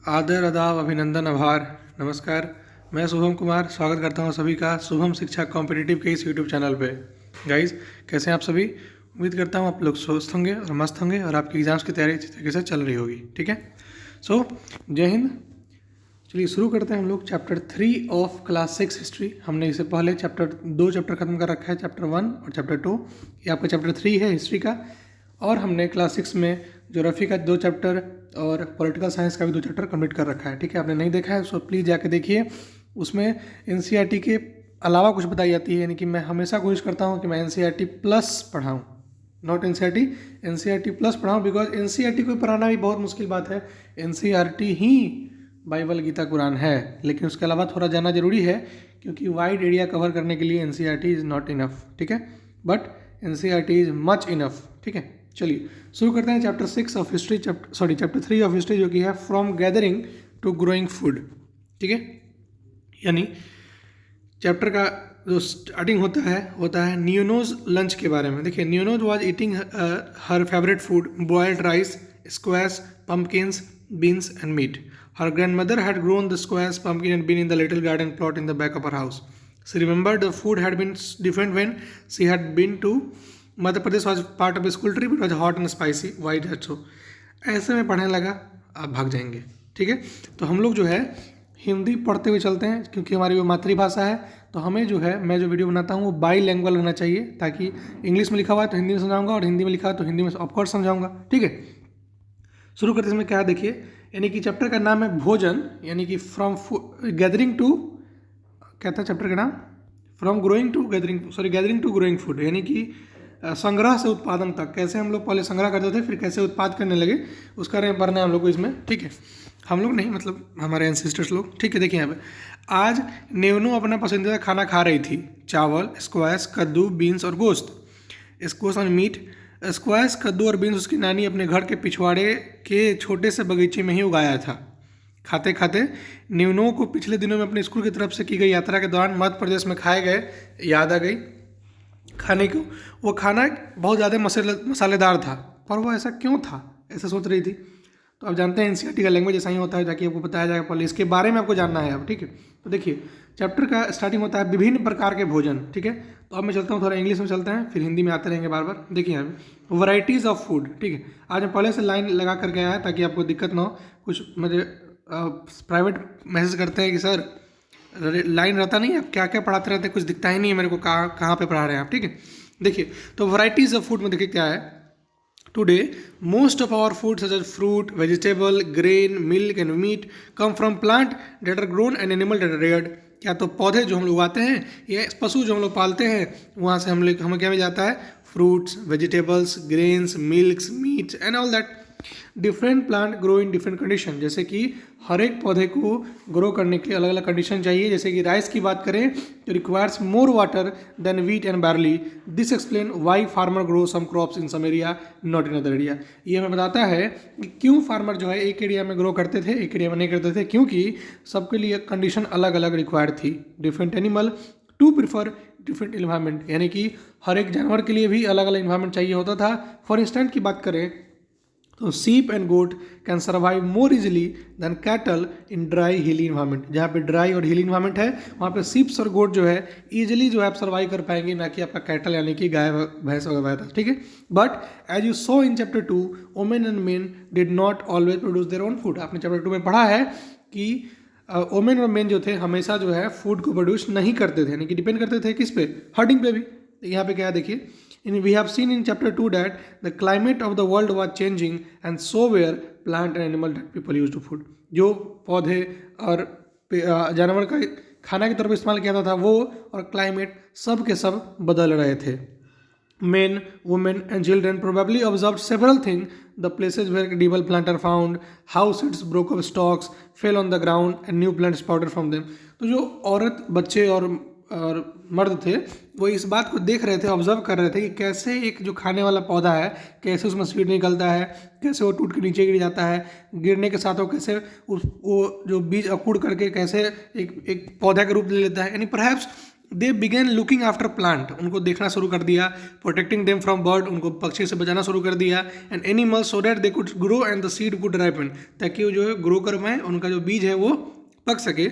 आदर आदाब अभिनंदन आभार नमस्कार। मैं शुभम कुमार स्वागत करता हूं सभी का शुभम शिक्षा कॉम्पिटिटिव के इस यूट्यूब चैनल पे। गाइस, कैसे हैं आप सभी? उम्मीद करता हूं आप लोग स्वस्थ होंगे और मस्त होंगे और आपकी एग्जाम्स की तैयारी अच्छी तरीके से चल रही होगी। ठीक है, सो जय हिंद। चलिए शुरू करते हैं हम लोग चैप्टर 3 ऑफ क्लास 6 हिस्ट्री। हमने इससे पहले दो चैप्टर खत्म कर रखा है, चैप्टर 1 और चैप्टर 2। ये आपका चैप्टर 3 है हिस्ट्री का। और हमने क्लास 6 में ज्योग्राफी का 2 चैप्टर और पॉलिटिकल साइंस का भी 2 चैप्टर कंप्लीट कर रखा है। ठीक है, आपने नहीं देखा है सो प्लीज़ जाके देखिए। उसमें एनसीईआरटी के अलावा कुछ बताई जाती है, यानी कि मैं हमेशा कोशिश करता हूँ कि मैं एनसीईआरटी प्लस पढ़ाऊँ, नॉट एनसीईआरटी प्लस पढ़ाऊँ, बिकॉज एनसीईआरटी को पढ़ाना भी बहुत मुश्किल बात है। एनसीईआरटी ही बाइबल गीता कुरान है, लेकिन उसके अलावा थोड़ा जानना जरूरी है क्योंकि वाइड एरिया कवर करने के लिए एनसीईआरटी इज़ नॉट इनफ। ठीक है, but NCERT is much enough. ठीक है, चलिए शुरू करते हैं chapter 6 of history, chapter 3 of history, जो कि है from gathering to growing food. ठीक है, यानी चैप्टर का जो स्टार्टिंग होता है न्यूनोज लंच के बारे में। देखिए, Nunos was eating her favourite food boiled rice, squash, pumpkins, beans and meat. Her grandmother had grown the squash, pumpkin and bean in the little garden plot in the back of her house. She remembered the food had been different when she had been to Madhya Pradesh. Was part of a school trip. It was hot and spicy. Why is that so? ऐसे में पढ़ने लगा, आप भाग जाएंगे। ठीक है, तो हम लोग जो है हिंदी पढ़ते हुए चलते हैं क्योंकि हमारी वो मातृभाषा है। तो हमें जो है, मैं जो वीडियो बनाता हूँ वो बाई लैंग्वेज होना चाहिए, ताकि इंग्लिश में लिखा हुआ है तो हिंदी में समझाऊंगा और हिंदी में लिखा हुआ तो हिंदी में ऑफकोर्स समझाऊंगा। ठीक है, शुरू करते समय क्या देखिए, यानी कि चैप्टर का नाम है भोजन, यानी कि फ्रॉम गैदरिंग टू, क्या था चैप्टर का नाम? From growing to gathering to growing food, यानी कि संग्रह से उत्पादन तक। कैसे हम लोग पहले संग्रह करते थे, फिर कैसे उत्पाद करने लगे, उसका पढ़ना है हम लोग को इसमें। ठीक है, हम लोग नहीं, मतलब हमारे एंसेस्टर्स लोग। ठीक है, देखिए यहाँ पे आज नेवनू अपना पसंदीदा खाना खा रही थी, चावल, स्क्वैश, कद्दू, बीन्स और गोश्त। स्क्वैश और मीट। स्क्वैश, कद्दू और बीन्स उसकी नानी अपने घर के पिछवाड़े के छोटे से बगीचे में ही उगाया था। खाते खाते न्यूनों को पिछले दिनों में अपने स्कूल की तरफ से की गई यात्रा के दौरान मध्य प्रदेश में खाए गए याद आ गई खाने को। वो खाना बहुत ज़्यादा मसालेदार था, पर वो ऐसा क्यों था, ऐसा सोच रही थी। तो आप जानते हैं एनसीईआरटी का लैंग्वेज ऐसा ही होता है, जाके आपको बताया जाएगा, पहले इसके बारे में आपको जानना है अब। ठीक है, तो देखिए चैप्टर का स्टार्टिंग होता है विभिन्न प्रकार के भोजन। ठीक है, तो अब मैं चलता हूँ, थोड़ा इंग्लिश में चलते हैं, फिर हिंदी में आते रहेंगे बार बार। देखिए यहाँ पे वैरायटीज ऑफ फूड। ठीक है, आज मैं पहले से लाइन लगा करके आया है ताकि आपको दिक्कत ना हो। कुछ मुझे प्राइवेट मैसेज करते हैं कि सर लाइन रहता नहीं है, आप क्या क्या पढ़ाते रहते हैं, कुछ दिखता ही नहीं है मेरे को, कहाँ पे पढ़ा रहे हैं आप। ठीक है, देखिए तो वैरायटीज ऑफ फूड में देखिए क्या है। Today, most of our food such as fruit, vegetable, grain, milk and meat come from plant that are grown and animal that are reared. क्या तो पौधे जो हम लोग उगाते हैं या पशु जो हम लोग पालते हैं, वहाँ से हमें क्या मिल जाता है? Fruits, vegetables, grains, milks, meets and all that. Different plant grow in different condition, जैसे कि हर एक पौधे को ग्रो करने के लिए अलग अलग कंडीशन चाहिए। जैसे कि राइस की बात करें तो requires more water than wheat and barley. This explain why farmer grow some crops in some area not in other area. ये हमें बताता है कि क्यों फार्मर जो है एक एरिया में ग्रो करते थे, एक एरिया में नहीं करते थे, क्योंकि सबके लिए कंडीशन अलग अलग रिक्वायर्ड थी। Different animal to prefer different environment, यानी कि हर एक जानवर के लिए भी अलग अलग इन्वायरमेंट चाहिए होता था। फॉर इंस्टेंट की बात करें तो sheep and goat can survive more easily than cattle in dry hilly environment. जहाँ पे ड्राई और हिली इन्वायरमेंट है वहाँ पे सीप्स और गोट जो है इजिली जो है आप सर्वाइव कर पाएंगे, ना कि आपका कैटल यानी कि गाय भैंस वगैरह। ठीक है, but as you saw in chapter 2 women and men did not always produce their own food. आपने चैप्टर 2 में पढ़ा है कि वोमेन और मेन जो थे हमेशा जो है फूड को प्रोड्यूस नहीं करते थे, यानी कि डिपेंड करते थे किस पे? हर्डिंग पे भी। यहाँ पे क्या देखिए, we have seen in chapter 2 that the climate of the world was changing and so were plant and animal that people used to food. जो पौधे और जानवर का खाना की तरफ इस्तेमाल किया जाता था वो और क्लाइमेट सब के सब बदल रहे थे। Men, women and children probably observed several things: the places where edible plants are found, how seeds broke up stalks, fell on the ground and new plants sprouted from them. तो जो औरत, बच्चे और मर्द थे वो इस बात को देख रहे थे, ऑब्जर्व कर रहे थे कि कैसे एक जो खाने वाला पौधा है, कैसे उसमें सीड निकलता है, कैसे वो टूट के नीचे गिर जाता है, गिरने के साथ वो कैसे वो जो बीज अकुड़ करके कैसे एक पौधा का रूप ले लेता है। यानी perhaps they began looking after plant, उनको देखना शुरू कर दिया, प्रोटेक्टिंग देम फ्रॉम बर्ड, उनको पक्षी से बचाना शुरू कर दिया, and animals so that they could grow and the seed could ripen, ताकि वो जो है ग्रो कर पाए, उनका जो बीज है वो पक सके।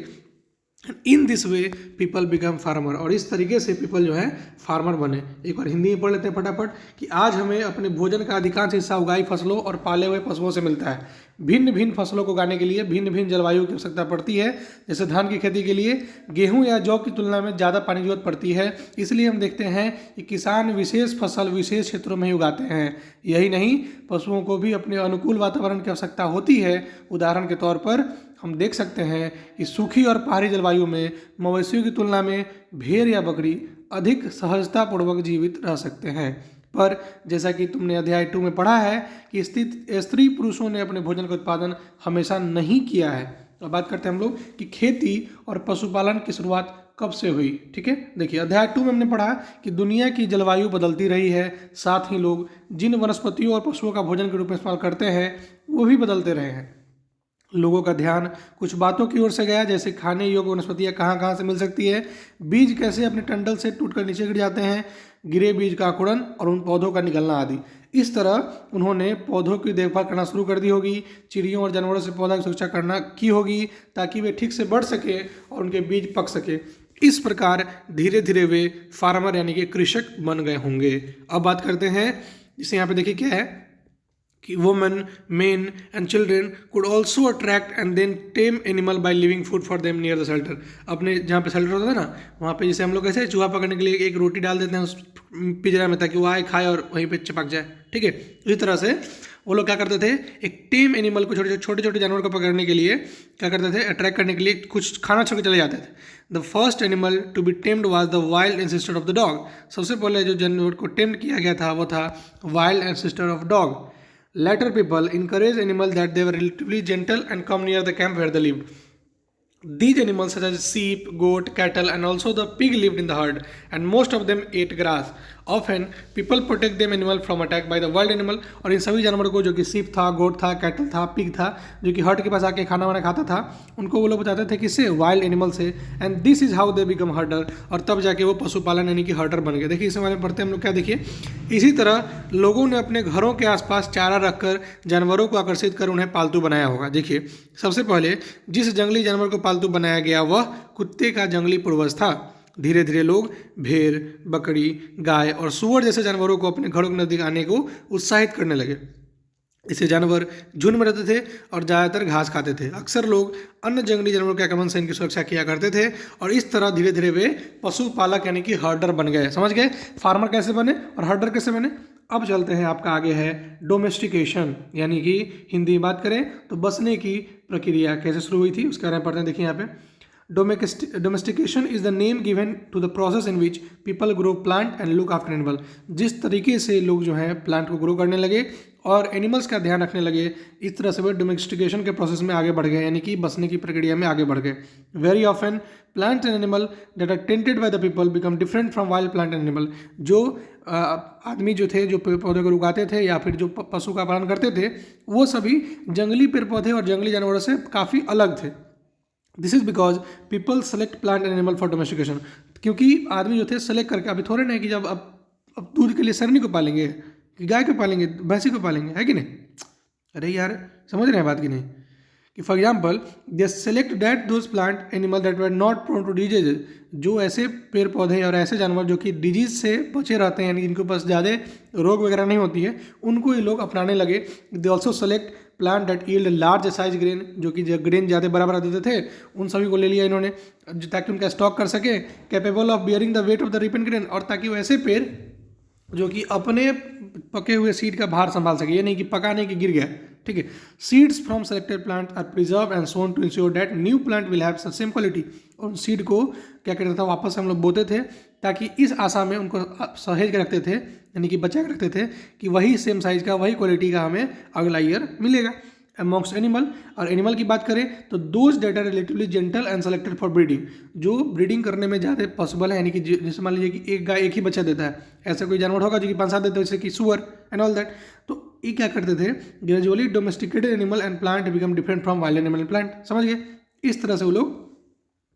In this way people become farmer, और इस तरीके से पीपल जो है फार्मर बने। एक बार हिंदी में पढ़ लेते हैं फटाफट कि आज हमें अपने भोजन का अधिकांश हिस्सा उगाई फसलों और पाले हुए पशुओं से मिलता है। भिन्न भिन्न फसलों को उगाने के लिए भिन्न भिन्न जलवायु की आवश्यकता पड़ती है। जैसे धान की खेती के लिए गेहूं या जौ की तुलना में ज़्यादा पानी की जरूरत पड़ती है, इसलिए हम देखते हैं कि किसान विशेष फसल विशेष क्षेत्रों में ही उगाते हैं। यही नहीं, पशुओं को भी अपने अनुकूल वातावरण की आवश्यकता होती है। उदाहरण के तौर पर हम देख सकते हैं कि सूखी और पहाड़ी जलवायु में मवेशियों की तुलना में भेड़ या बकरी अधिक सहजतापूर्वक जीवित रह सकते हैं। पर जैसा कि तुमने अध्याय 2 में पढ़ा है कि स्त्री पुरुषों ने अपने भोजन का उत्पादन हमेशा नहीं किया है। अब बात करते हैं हम लोग कि खेती और पशुपालन की शुरुआत कब से हुई। ठीक है, देखिए अध्याय 2 में हमने पढ़ा कि दुनिया की जलवायु बदलती रही है, साथ ही लोग जिन वनस्पतियों और पशुओं का भोजन के रूप में इस्तेमाल करते हैं वो भी बदलते रहे हैं। लोगों का ध्यान कुछ बातों की ओर से गया, जैसे खाने योग्य वनस्पतियाँ कहाँ कहाँ से मिल सकती है, बीज कैसे अपने टंडल से टूटकर नीचे गिर जाते हैं, गिरे बीज का अंकुरण और उन पौधों का निकलना आदि। इस तरह उन्होंने पौधों की देखभाल करना शुरू कर दी होगी, चिड़ियों और जानवरों से पौधा की सुरक्षा करना की होगी ताकि वे ठीक से बढ़ सके और उनके बीज पक सके। इस प्रकार धीरे धीरे वे फार्मर यानी कि कृषक बन गए होंगे। अब बात करते हैं, जिसे यहाँ पे देखिए क्या है कि women, men and children could also attract and then tame animal by leaving food for them near the shelter. अपने जहाँ पे शेल्टर होता है ना, वहाँ पे जैसे हम लोग कैसे चूहा पकड़ने के लिए एक रोटी डाल देते हैं उस पिंजरा में ताकि वो आए खाए और वहीं पे चिपक जाए। ठीक है, इसी तरह से वो लोग क्या करते थे, एक टेम एनिमल को छोटे छोटे जानवर को पकड़ने के लिए क्या करते थे, अट्रैक्ट करने के लिए कुछ खाना छोड़ के चले जाते थे। The first animal to be tamed was the wild ancestor of the dog. सबसे पहले जो जानवर को टेम्ड किया गया था वो था wild ancestor of dog. Later people encouraged animals that they were relatively gentle and come near the camp where they lived. These animals such as sheep, goat, cattle and also the pig lived in the herd and most of them ate grass. Often people protect them animal from attack by the wild animal। और इन सभी जानवरों को, जो कि सीप था, गोट था, cattle था, पिग था, जो कि हर्ड के पास आके खाना वाना खाता था, उनको वो लोग बताते थे किससे, वाइल्ड एनिमल से। And this is how they become हर्डर, और तब जाके वो पशुपालन यानी कि हर्डर बन गए। देखिए इस बारे में पढ़ते हैं हम लोग क्या, देखिए इसी तरह लोगों ने अपने घरों के आसपास चारा रखकर जानवरों को आकर्षित कर उन्हें पालतू बनाया होगा। देखिए सबसे पहले जिस जंगली जानवर को पालतू बनाया गया वह कुत्ते का जंगली पूर्वज था। धीरे धीरे लोग भेड़, बकरी, गाय और सूअर जैसे जानवरों को अपने घरों के नजदीक आने को उत्साहित करने लगे। इससे जानवर झुंड में रहते थे और ज़्यादातर घास खाते थे। अक्सर लोग अन्य जंगली जानवरों के आक्रमण से इनकी सुरक्षा किया करते थे और इस तरह धीरे धीरे वे पशुपालक यानी कि हर्डर बन गए। समझ गए फार्मर कैसे बने और हर्डर कैसे बने। अब चलते हैं, आपका आगे है डोमेस्टिकेशन, यानी कि हिंदी में बात करें तो बसने की प्रक्रिया कैसे शुरू हुई थी उसके बारे में पढ़ते हैं। देखिए यहाँ पे domestication is the name given to the process in which people grow plant and look after animal. जिस तरीके से लोग जो है प्लांट को ग्रो करने लगे और एनिमल्स का ध्यान रखने लगे, इस तरह से वे डोमेस्टिकेशन के प्रोसेस में आगे बढ़ गए, यानी कि बसने की प्रक्रिया में आगे बढ़ गए। Very often plant and animal that are tended by the people become different from wild plant and animal. जो आदमी जो थे, जो पेड़ पौधे को उगाते थे या फिर जो पशु का पालन करते थे, वो सभी जंगली पेड़ पौधे और जंगली जानवरों से काफ़ी अलग थे। This is because people select plant and animal for domestication. क्योंकि आदमी जो थे सेलेक्ट करके, अभी थोड़े नहीं कि जब अब दूध के लिए सरनी को पालेंगे, गाय को पालेंगे, भैंसी को पालेंगे, है कि नहीं। अरे यार समझ रहे हैं बात कि नहीं, कि for example they select that those plant animal that were not prone to disease. जो ऐसे पेड़ पौधे और ऐसे जानवर जो कि डिजीज से बचे रहते हैं, यानी जिनके पास ज़्यादा रोग वगैरह नहीं होती है, उनको ये लोग अपनाने लगे। They also select plant that yield large size grain, जो कि ग्रेन ज़्यादा बड़ा बड़ा देते थे, उन सभी को ले लिया इन्होंने ताकि उनका स्टॉक कर सके। Capable of bearing the weight of the repent grain, और ताकि वो ऐसे पेड़ जो कि अपने पके हुए सीड का भार संभाल सके, ये नहीं कि पका नहीं कि गिर गया। ठीक है, seeds from selected plant are preserve and sown to ensure that new plant will have same quality. और उन सीड को क्या करता था, वापस हम लोग बोते थे ताकि इस आशा में उनको सहेज के रखते थे, यानी कि बचा के रखते थे कि वही सेम साइज का, वही क्वालिटी का हमें अगला ईयर मिलेगा। अमॉन्ग्स्ट एनिमल, और एनिमल की बात करें तो those that are relatively gentle and selected for breeding, जो ब्रीडिंग करने में ज़्यादा पॉसिबल है, यानी कि जैसे मान लीजिए कि एक गाय एक ही बच्चा देता है, ऐसा कोई जानवर होगा जो कि 5-7 देता है, जैसे कि सुअर एंड ऑल दैट। तो ये क्या करते थे, gradually domesticated animal and plant become different from wild animal and plant. समझ गए, इस तरह से वो लोग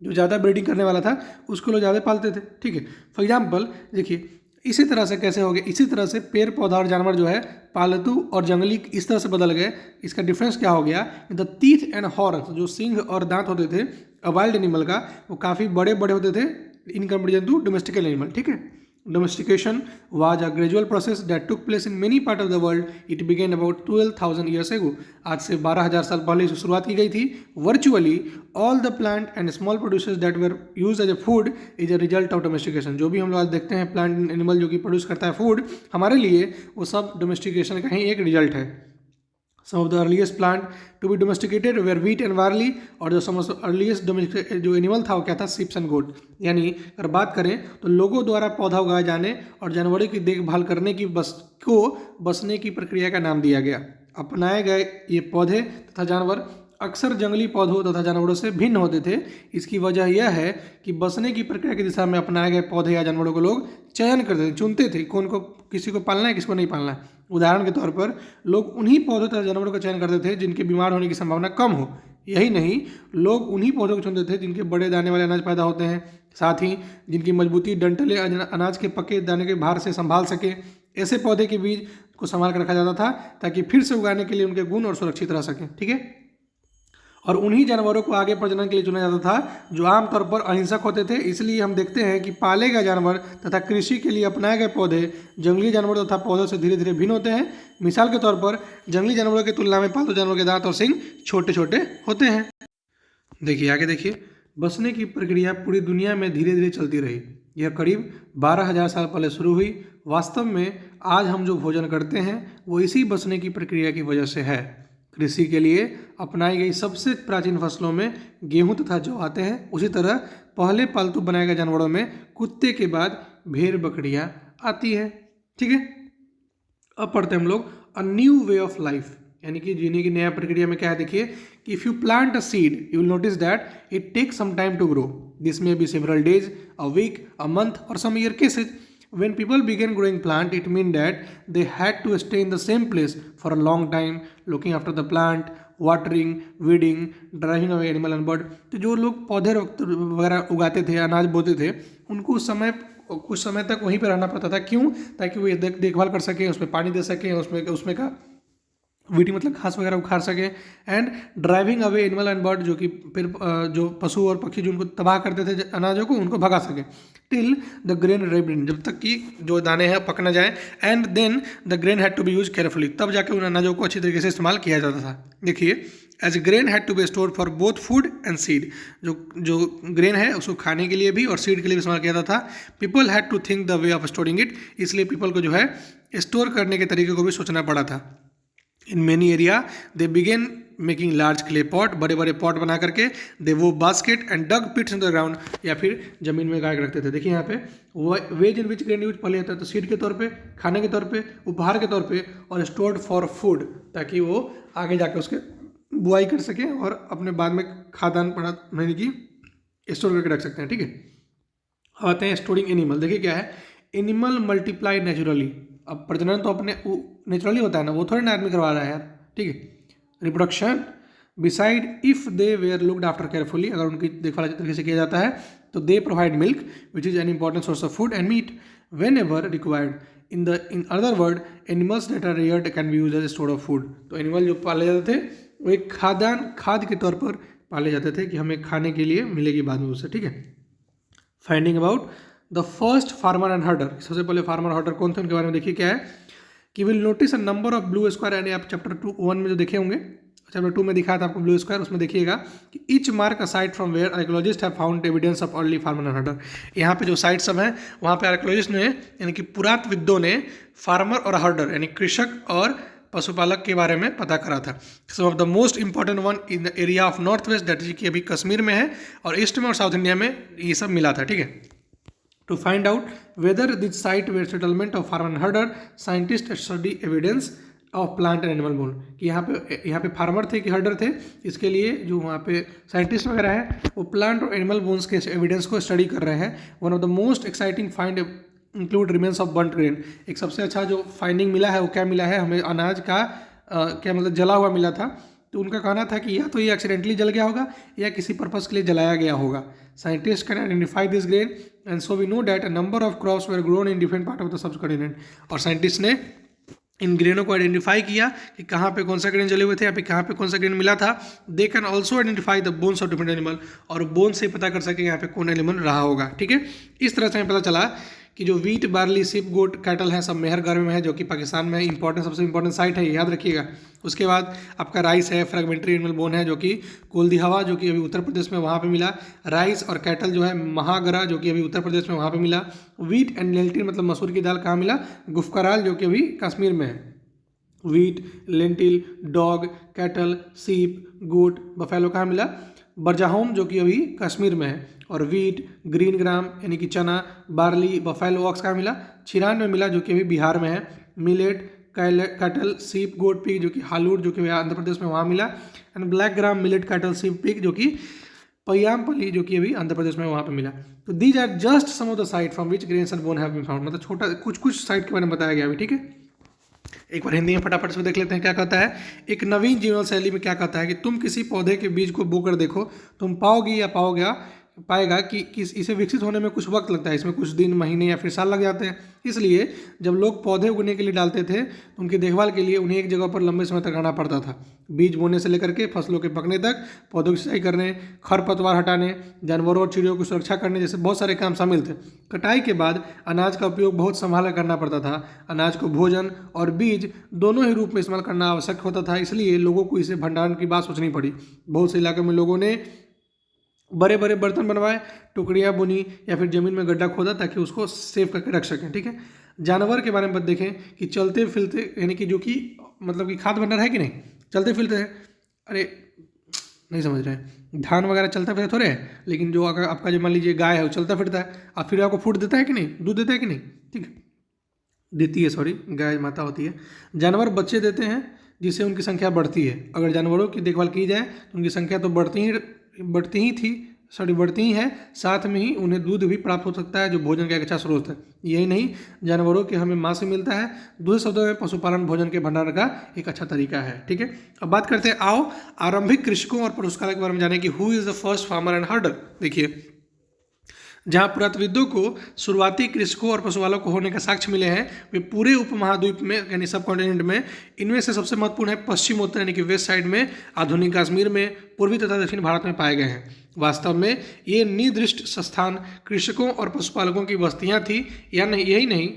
जो ज़्यादा ब्रीडिंग करने वाला था उसको लोग ज़्यादा पालते थे, ठीक है। फॉर एग्जाम्पल देखिए इसी तरह से कैसे हो गया, इसी तरह से पेड़ पौधा और जानवर जो है पालतू और जंगली इस तरह से बदल गए। इसका डिफरेंस क्या हो गया, द टीथ एंड हॉर्न्स, जो सींग और दांत होते थे वाइल्ड एनिमल का, वो काफ़ी बड़े बड़े होते थे in comparison to domestical animal, ठीक है। Domestication was a gradual process that took place in many parts of the world. It began about 12,000 years ago. आज से 12,000 साल पहले इसकी शुरुआत की गई थी। Virtually all the plant and small producers that were used as a food is a result of domestication. जो भी हम लोग आज देखते हैं प्लांट एनिमल जो कि प्रोड्यूस करता है फूड हमारे लिए, वो सब डोमेस्टिकेशन का ही एक रिजल्ट है। Some of the earliest plant to be domesticated were wheat and barley, और जो some of the earliest domesticated जो एनिमल था वो क्या था, sheep and goat। यानी अगर बात करें तो लोगों द्वारा पौधा उगाए जाने और जानवरों की देखभाल करने की बसने की प्रक्रिया का नाम दिया गया। अपनाए गए ये पौधे तथा जानवर अक्सर जंगली पौधों तथा जानवरों से भिन्न होते थे। इसकी वजह यह है कि बसने की प्रक्रिया की दिशा में अपनाए गए पौधे या जानवरों को लोग चयन करते थे, चुनते थे कौन को, किसी को पालना है किसी को नहीं पालना है। उदाहरण के तौर पर लोग उन्हीं पौधों तथा जानवरों का चयन करते थे जिनके बीमार होने की संभावना कम हो। यही नहीं, लोग उन्हीं पौधों को चुनते थे जिनके बड़े दाने वाले अनाज पैदा होते हैं, साथ ही जिनकी मजबूती डंठलें अनाज के पके दाने के भार से संभाल सके। ऐसे पौधे के बीज को संभाल कर रखा जाता था ताकि फिर से उगाने के लिए उनके गुण और सुरक्षित रह सकें, ठीक है। और उन्हीं जानवरों को आगे प्रजनन के लिए चुना जाता था जो आमतौर पर अहिंसक होते थे। इसलिए हम देखते हैं कि पाले गए जानवर तथा कृषि के लिए अपनाए गए पौधे जंगली जानवरों तथा पौधों से धीरे धीरे भिन्न होते हैं। मिसाल के तौर पर जंगली जानवरों की तुलना में पालतू जानवरों के दांत और सींग छोटे छोटे होते हैं। देखिए आगे देखिए, बसने की प्रक्रिया पूरी दुनिया में धीरे धीरे चलती रही। यह करीब 12,000 साल पहले शुरू हुई। वास्तव में आज हम जो भोजन करते हैं वो इसी बसने की प्रक्रिया की वजह से है। कृषि के लिए अपनाई गई सबसे प्राचीन फसलों में गेहूं तथा जौ आते हैं। उसी तरह पहले पालतू बनाए गए जानवरों में कुत्ते के बाद भेड़ बकरियां आती है, ठीक है। अब पढ़ते हैं हम लोग a new way of life, यानी कि जीने की नया प्रक्रिया में क्या है। देखिए कि if you plant a seed you will notice that it takes some time to grow. This may be several days, a week, a month और some year cases. When people began growing plant, it meant that they had to stay in the same place for a long time, looking after the plant, watering, weeding, driving away animal and bird। तो जो लोग पौधे वगैरह उगाते थे, अनाज बोते थे, उनको कुछ समय तक वहीं पर रहना पड़ता था। क्यों? ताकि वो देखभाल कर सकें, उसमें पानी दे सकें, उसमें का वीटी मतलब घास वगैरह उखाड़ सके। And driving away animal and bird, जो कि फिर जो पशु और पक्षी जो उनको तबाह करते थे अनाजों को, उनको भगा सके। टिल द ग्रेन रिपेंड, जब तक कि जो दाने हैं पक न जाए। And then the grain had to be use carefully, तब जाके उन अनाजों को अच्छी तरीके से इस्तेमाल किया जाता था। देखिए as grain had to be store for both food and seed, जो ग्रेन है उसको खाने के लिए भी और सीड के लिए भी इस्तेमाल किया जाता था। People had to think the way of storing it, इसलिए पीपल को जो है स्टोर करने के तरीके को भी सोचना पड़ा था। In many area they began making large clay pot, बड़े बड़े पॉट बना करके they wove basket and dug pits in the ground, या फिर जमीन में गाड़ के रखते थे। देखिए यहाँ पे ways in which grain use पहले होता है तो सीड के तौर पे, खाने के तौर पे, उपहार के तौर पे, और स्टोर्ड फॉर फूड, ताकि वो आगे जाके उसके बुआई कर सके और अपने बाद में खाद्यान्न बनाने की स्टोर करके रख सकते हैं, ठीक है। अब आते हैं स्टोरिंग एनिमल। देखिए क्या है, एनिमल मल्टीप्लाई नेचुरली। अब प्रजनन तो अपने नेचुरली होता है ना, वो थोड़ी ना आदमी करवा रहा है यार, ठीक है। Reproduction beside if they were looked after carefully, अगर उनकी देखभाल अच्छे तरीके से किया जाता है तो they provide milk which is an important source of food and meat whenever required. In other word animals that are reared can be use as store of food. तो एनिमल जो पाले जाते थे वो एक खाद्य के तौर पर पाले जाते थे कि हमें खाने के लिए मिलेगी बाद में उससे, ठीक है। Finding about the first farmer and हर्डर, सबसे पहले फार्मर हर्डर कौन थे उनके बारे में देखिए क्या है कि will notice a number of blue square, यानी आप चैप्टर 1 में जो देखे होंगे, चैप्टर 2 में दिखाया था आपको ब्लू स्क्वायर, उसमें देखिएगा कि each mark a site from where archaeologist have found evidence of early farmer and herder. यहाँ पे जो साइट सब हैं वहाँ पे आर्कियोलॉजिस्ट ने, यानी कि पुरातत्वविदों ने फार्मर और हर्डर यानी कृषक और पशुपालक के बारे में पता करा था। Some of the most important one in the area of north west, that is कि अभी कश्मीर में है, और ईस्ट में और साउथ इंडिया में ये सब मिला था, ठीक है। To find out whether this site were settlement of farmer and herder, scientists study evidence of plant and animal bone, कि यहाँ पे फार्मर थे कि हर्डर थे, इसके लिए जो वहाँ पे साइंटिस्ट वगैरह हैं वो प्लांट और एनिमल बोन्स के एविडेंस को स्टडी कर रहे हैं। One of the most exciting find include remains of burnt grain. एक सबसे अच्छा जो फाइंडिंग मिला है वो क्या मिला है हमें, अनाज का क्या मतलब जला हुआ मिला था, तो उनका कहना था कि या तो ये एक्सीडेंटली जल गया होगा या किसी पर्पज़ के लिए जलाया गया होगा। Scientist can identify this grain and so we know that a number of crops were grown in different part of the subcontinent. और साइंटिस्ट ने इन ग्रेनों को आइडेंटिफाई किया कि कहाँ पे कौन सा ग्रेन जले हुए थे या फिर कहाँ पे कौन सा ग्रेन मिला था। They can also identify the bones of different animal, और बोन से पता कर सके यहाँ पे कौन एनिमल रहा होगा। ठीक है, इस तरह से हमें पता चला कि जो वीट, बार्ली, सिप, गोट, कैटल है सब मेहरगढ़ में है, जो कि पाकिस्तान में इंपॉर्टेंट सबसे इंपॉर्टेंट साइट है, याद रखिएगा। उसके बाद आपका राइस है, फ्रेगमेंट्री एनिमल बोन है जो कि कोल्दिहवा जो कि अभी उत्तर प्रदेश में वहाँ पे मिला। राइस और कैटल जो है महागरा जो कि अभी उत्तर प्रदेश में वहाँ पे मिला। वीट एंड लेंटिल मतलब मसूर की दाल कहाँ मिला? गुफकराल जो कि अभी कश्मीर में है। वीट, लेंटिल, डॉग, कैटल, सीप, गोट, बफेलो कहाँ मिला? बरजाहोम जो कि अभी कश्मीर में है। और वीट, ग्रीन ग्राम यानी कि चना, बार्ली, बफेलो ऑक्स कहाँ मिला? छिरान में मिला जो कि अभी बिहार में है। मिलेट, कैटल, सीप, गोट, पिग जो कि हालूर जो कि आंध्र प्रदेश में वहाँ मिला। And black gram, millet, cattle, सीप, पिग जो कि पय्यामपल्ली जो कि अभी आंध्र प्रदेश में वहाँ पे मिला। तो these are just some of the site from which grains and bone have been found, मतलब छोटा कुछ साइट के बारे में बताया गया अभी। ठीक है, एक बार हिंदी में फटाफट से देख लेते हैं क्या कहता है। एक नवीन जीवन शैली में क्या कहता है कि तुम किसी पौधे के बीज को बोकर देखो, तुम पाओगी या पाएगा कि इसे विकसित होने में कुछ वक्त लगता है, इसमें कुछ दिन, महीने या फिर साल लग जाते हैं। इसलिए जब लोग पौधे उगने के लिए डालते थे तो उनकी देखभाल के लिए उन्हें एक जगह पर लंबे समय तक रहना पड़ता था। बीज बोने से लेकर के फसलों के पकने तक, पौधों की सिंचाई करने, खरपतवार हटाने, जानवरों और चिड़ियों की सुरक्षा करने जैसे बहुत सारे काम शामिल थे। कटाई के बाद अनाज का उपयोग बहुत संभाल करना पड़ता था। अनाज को भोजन और बीज दोनों ही रूप में इस्तेमाल करना आवश्यक होता था, इसलिए लोगों को इसे भंडारण की बात सोचनी पड़ी। बहुत से इलाकों में लोगों ने बड़े बड़े बर्तन बनवाए, टुकड़ियाँ बुनी या फिर ज़मीन में गड्ढा खोदा ताकि उसको सेव करके रख सकें। ठीक है, जानवर के बारे में देखें कि चलते फिरते यानी कि जो कि मतलब कि खाद भंडार है कि नहीं, चलते फिरते हैं। अरे नहीं समझ रहे हैं, धान वगैरह चलता फिरता थोड़े है, लेकिन जो अगर आपका जो मान लीजिए गाय है वो चलता फिरता है, और फिर आपको फूड देता है कि नहीं, दूध देता है कि नहीं? ठीक है, देती है, सॉरी, गाय माता होती है। जानवर बच्चे देते हैं जिससे उनकी संख्या बढ़ती है। अगर जानवरों की देखभाल की जाए तो उनकी संख्या तो बढ़ती ही है, साथ में ही उन्हें दूध भी प्राप्त हो सकता है जो भोजन का एक अच्छा स्रोत है। यही नहीं, जानवरों के हमें मांस भी मिलता है। दूसरे शब्दों में पशुपालन भोजन के भंडारण का एक अच्छा तरीका है। ठीक है, अब बात करते हैं आओ आरंभिक कृषकों और पुरस्कारों के बारे में जाने कि who is the first farmer and हर्डर। देखिए, जहाँ पुरातत्वविदों को शुरुआती कृषकों और पशुपालकों को होने का साक्ष्य मिले हैं वे पूरे उपमहाद्वीप में यानी सब कॉन्टिनेंट में। इनमें से सबसे महत्वपूर्ण है पश्चिम उत्तर यानी कि वेस्ट साइड में, आधुनिक कश्मीर में, पूर्वी तथा दक्षिण भारत में पाए गए हैं। वास्तव में ये निर्दिष्ट स्थान कृषकों और पशुपालकों की बस्तियाँ थी या नहीं, यही नहीं,